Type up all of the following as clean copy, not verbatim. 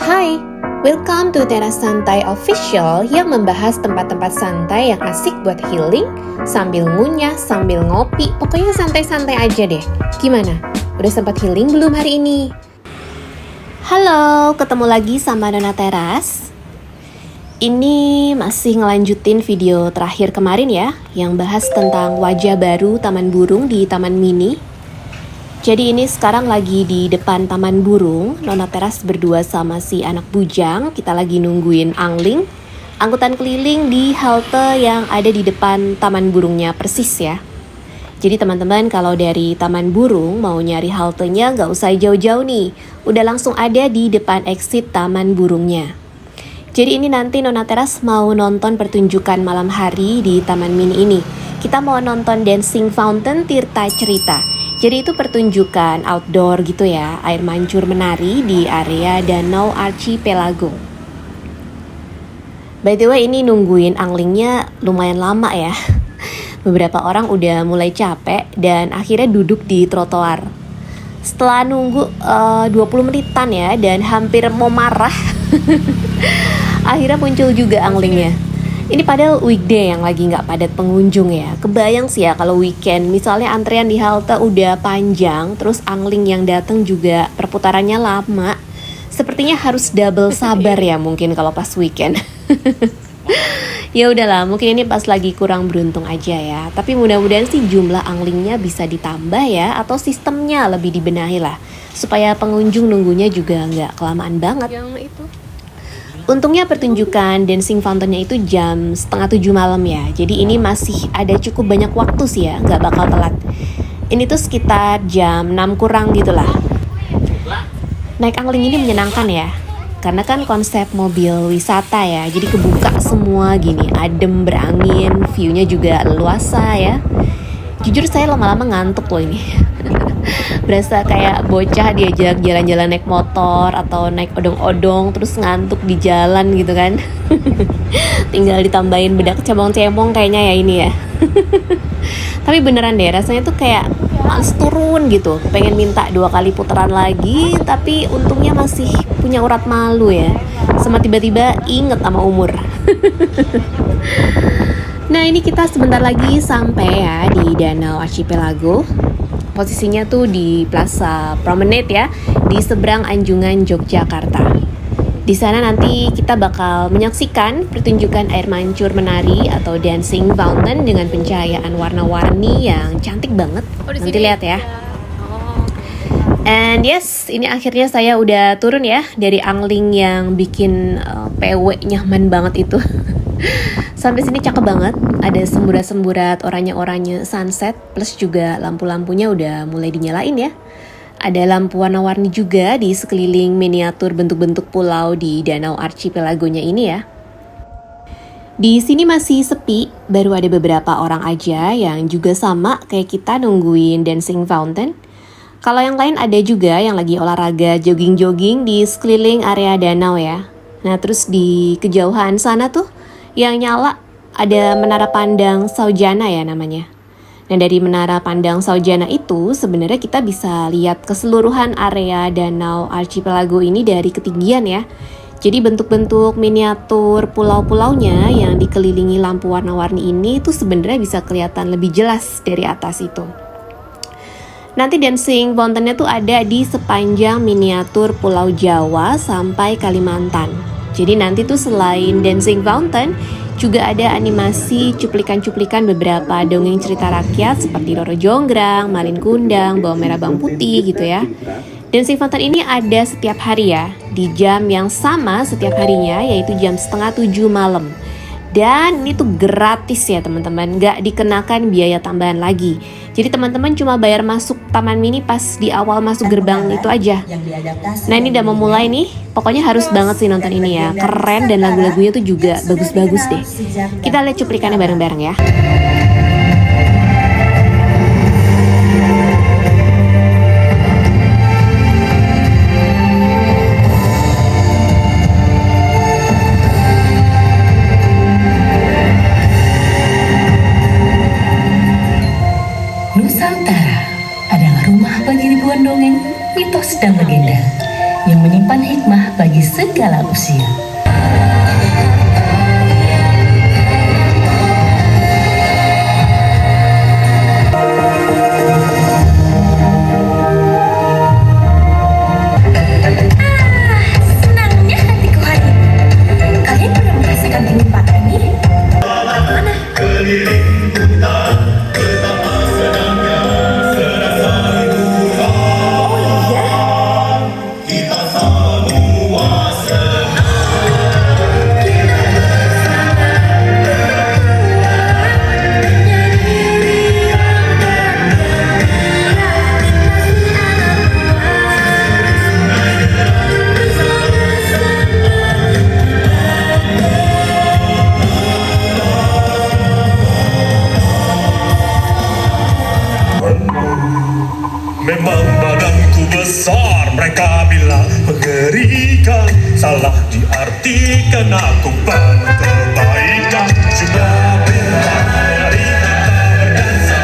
Hai, welcome to Teras Santai Official yang membahas tempat-tempat santai yang asik buat healing, sambil ngunyah, sambil ngopi, pokoknya santai-santai aja deh. Gimana? Udah sempat healing belum hari ini? Halo, ketemu lagi sama Nona Teras. Ini masih ngelanjutin video terakhir kemarin ya, yang bahas tentang wajah baru Taman Burung di Taman Mini. Jadi ini sekarang lagi di depan Taman Burung, Nona Teras berdua sama si anak bujang. Kita lagi nungguin angling, angkutan keliling di halte yang ada di depan Taman Burungnya persis ya. Jadi teman-teman kalau dari Taman Burung mau nyari haltenya nggak usah jauh-jauh nih, udah langsung ada di depan exit Taman Burungnya. Jadi ini nanti Nona Teras mau nonton pertunjukan malam hari di Taman Mini ini. Kita mau nonton Dancing Fountain Tirta Cerita. Jadi itu pertunjukan outdoor gitu ya, air mancur menari di area Danau Archipelago. By the way ini nungguin anglingnya lumayan lama ya. Beberapa orang udah mulai capek dan akhirnya duduk di trotoar. Setelah nunggu 20 menitan ya dan hampir mau marah, akhirnya muncul juga anglingnya. Ini padahal weekday yang lagi nggak padat pengunjung ya. Kebayang sih ya kalau weekend, misalnya antrean di halte udah panjang, terus angling yang datang juga perputarannya lama. Sepertinya harus double sabar ya mungkin kalau pas weekend. Ya udahlah, mungkin ini pas lagi kurang beruntung aja ya. Tapi mudah-mudahan sih jumlah anglingnya bisa ditambah ya, atau sistemnya lebih dibenahi lah, supaya pengunjung nunggunya juga nggak kelamaan banget. Yang itu. Untungnya pertunjukan Dancing Fountain-nya itu jam 6:30 malam ya. Jadi ini masih ada cukup banyak waktu sih ya, nggak bakal telat. Ini tuh sekitar jam 6 kurang gitu lah. Naik angling ini menyenangkan ya, karena kan konsep mobil wisata ya. Jadi kebuka semua gini, adem, berangin, view-nya juga luasa ya. Jujur saya lama-lama ngantuk loh ini. Berasa kayak bocah diajak jalan-jalan naik motor atau naik odong-odong terus ngantuk di jalan gitu kan. Tinggal ditambahin bedak cemong-cemong kayaknya ya ini ya. Tapi beneran deh rasanya tuh kayak males turun gitu, pengen minta 2 kali putaran lagi, tapi untungnya masih punya urat malu ya, sama tiba-tiba inget sama umur. Nah ini kita sebentar lagi sampai ya di Danau Archipelago. Posisinya tuh di Plaza Promenade ya, di seberang Anjungan Yogyakarta. Di sana nanti kita bakal menyaksikan pertunjukan air mancur menari atau Dancing Fountain dengan pencahayaan warna-warni yang cantik banget. Nanti lihat ya. And yes, ini akhirnya saya udah turun ya dari angling yang bikin PW nyaman banget itu. Sampai sini cakep banget, ada semburat-semburat oranye-oranye sunset, plus juga lampu-lampunya udah mulai dinyalain ya. Ada lampu warna-warni juga di sekeliling miniatur bentuk-bentuk pulau di Danau Archipelagonya ini ya. Di sini masih sepi, baru ada beberapa orang aja yang juga sama kayak kita nungguin Dancing Fountain. Kalau yang lain ada juga yang lagi olahraga jogging-jogging di sekeliling area danau ya. Nah terus di kejauhan sana tuh yang nyala ada Menara Pandang Saujana ya namanya. Nah dari Menara Pandang Saujana itu sebenarnya kita bisa lihat keseluruhan area Danau Archipelago ini dari ketinggian ya. Jadi bentuk-bentuk miniatur pulau-pulaunya yang dikelilingi lampu warna-warni ini tuh sebenarnya bisa kelihatan lebih jelas dari atas itu. Nanti Dancing Fountain-nya tuh ada di sepanjang miniatur Pulau Jawa sampai Kalimantan. Jadi nanti tuh selain Dancing Fountain, juga ada animasi cuplikan-cuplikan beberapa dongeng cerita rakyat seperti Roro Jonggrang, Malin Kundang, Bawang Merah Bawang Putih gitu ya. Dancing Fountain ini ada setiap hari ya, di jam yang sama setiap harinya, yaitu jam 6:30 malam. Dan ini tuh gratis ya teman-teman, nggak dikenakan biaya tambahan lagi. Jadi teman-teman cuma bayar masuk Taman Mini pas di awal masuk gerbang itu aja. Nah ini udah mau mulai nih, pokoknya harus banget sih nonton ini ya. Keren dan lagu-lagunya tuh juga bagus-bagus deh. Kita lihat cuplikannya bareng-bareng ya. Nusantara adalah rumah bagi ribuan dongeng, mitos, dan legenda yang menyimpan simpan hikmah bagi segala usia. Senangnya hatiku hari ini. Kalian pernah merasakan dingin patah ini? Mana? Oh iya? Memang badanku besar, mereka bilang mengerikan. Salah diartikan, aku penuh kebaikan. Sudah bilang dari kata berdansa,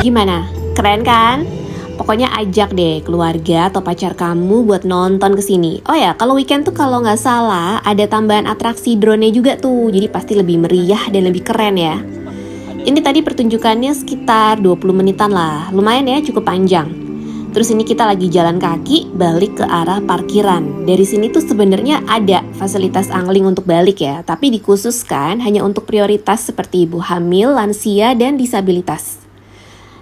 Gimana? Keren kan? Pokoknya ajak deh keluarga atau pacar kamu buat nonton kesini. Oh ya, kalau weekend tuh kalau nggak salah ada tambahan atraksi drone-nya juga tuh. Jadi pasti lebih meriah dan lebih keren ya. Ini tadi pertunjukannya sekitar 20 menitan lah. Lumayan ya, cukup panjang. Terus ini kita lagi jalan kaki balik ke arah parkiran. Dari sini tuh sebenarnya ada fasilitas angling untuk balik ya, tapi dikhususkan hanya untuk prioritas seperti ibu hamil, lansia, dan disabilitas.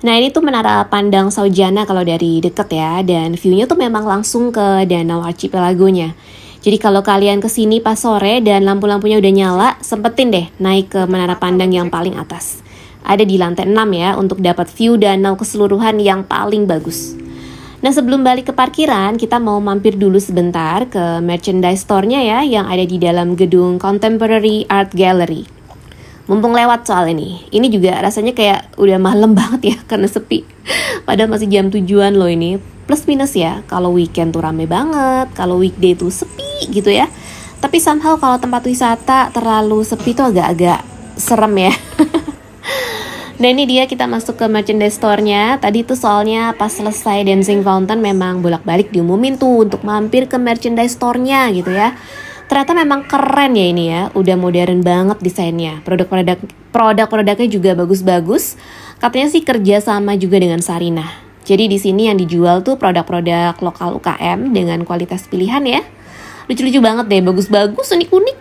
Nah ini tuh menara pandang Saujana kalau dari deket ya, dan view-nya tuh memang langsung ke Danau Archipelagonya. Jadi kalau kalian kesini pas sore dan lampu-lampunya udah nyala, sempetin deh naik ke menara pandang yang paling atas. Ada di lantai 6 ya, untuk dapat view danau keseluruhan yang paling bagus. Nah sebelum balik ke parkiran, kita mau mampir dulu sebentar ke merchandise store-nya ya, yang ada di dalam gedung Contemporary Art Gallery. Mumpung lewat soal ini juga rasanya kayak udah malam banget ya karena sepi. Padahal masih jam tujuan loh ini. Plus minus ya, kalau weekend tuh rame banget, kalau weekday tuh sepi gitu ya. Tapi somehow kalau tempat wisata terlalu sepi tuh agak-agak serem ya. Nah ini dia kita masuk ke merchandise store-nya. Tadi tuh soalnya pas selesai Dancing Fountain memang bolak-balik diumumin tuh untuk mampir ke merchandise store-nya gitu ya. Ternyata memang keren ya ini ya, udah modern banget desainnya. Produk-produknya juga bagus-bagus. Katanya sih kerja sama juga dengan Sarinah. Jadi di sini yang dijual tuh produk-produk lokal UKM dengan kualitas pilihan ya. Lucu-lucu banget deh, bagus-bagus, unik-unik.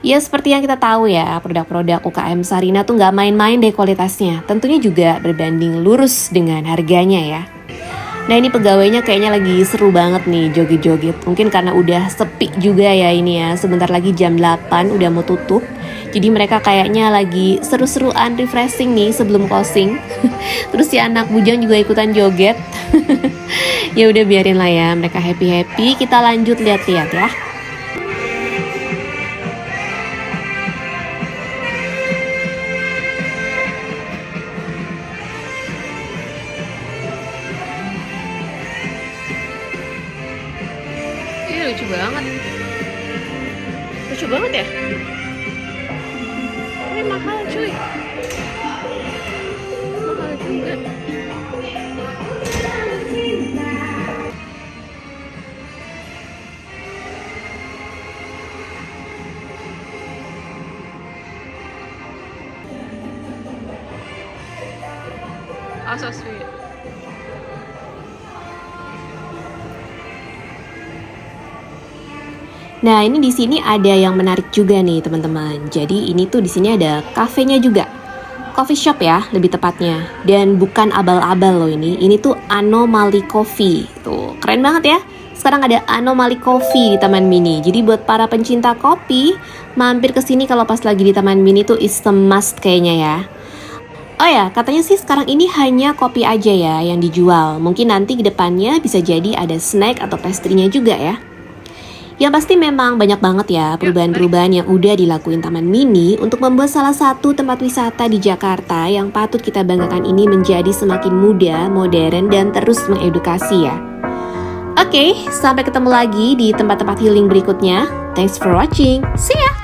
Ya seperti yang kita tahu ya, produk-produk UKM Sarina tuh nggak main-main deh kualitasnya. Tentunya juga berbanding lurus dengan harganya ya. Nah ini pegawainya kayaknya lagi seru banget nih joget-joget. Mungkin karena udah sepi juga ya ini ya. Sebentar lagi jam 8 udah mau tutup. Jadi mereka kayaknya lagi seru-seruan refreshing nih sebelum closing. Terus si anak bujang juga ikutan joget. Ya udah biarin lah ya, mereka happy-happy. Kita lanjut lihat-lihat ya. Ini lucu banget. Lucu banget ya? Ini mahal cuy. Mahal juga. Oh, so sweet. Nah, ini di sini ada yang menarik juga nih, teman-teman. Jadi, ini tuh di sini ada kafenya juga. Coffee shop ya, lebih tepatnya. Dan bukan abal-abal loh ini. Ini tuh Anomaly Coffee. Tuh, keren banget ya. Sekarang ada Anomaly Coffee di Taman Mini. Jadi buat para pencinta kopi, mampir ke sini kalau pas lagi di Taman Mini tuh is a must kayaknya ya. Oh ya, katanya sih sekarang ini hanya kopi aja ya yang dijual. Mungkin nanti ke depannya bisa jadi ada snack atau pastry-nya juga ya. Yang pasti memang banyak banget ya perubahan-perubahan yang udah dilakuin Taman Mini untuk membuat salah satu tempat wisata di Jakarta yang patut kita banggakan ini menjadi semakin muda, modern, dan terus mengedukasi ya. Oke, sampai ketemu lagi di tempat-tempat healing berikutnya. Thanks for watching. See ya!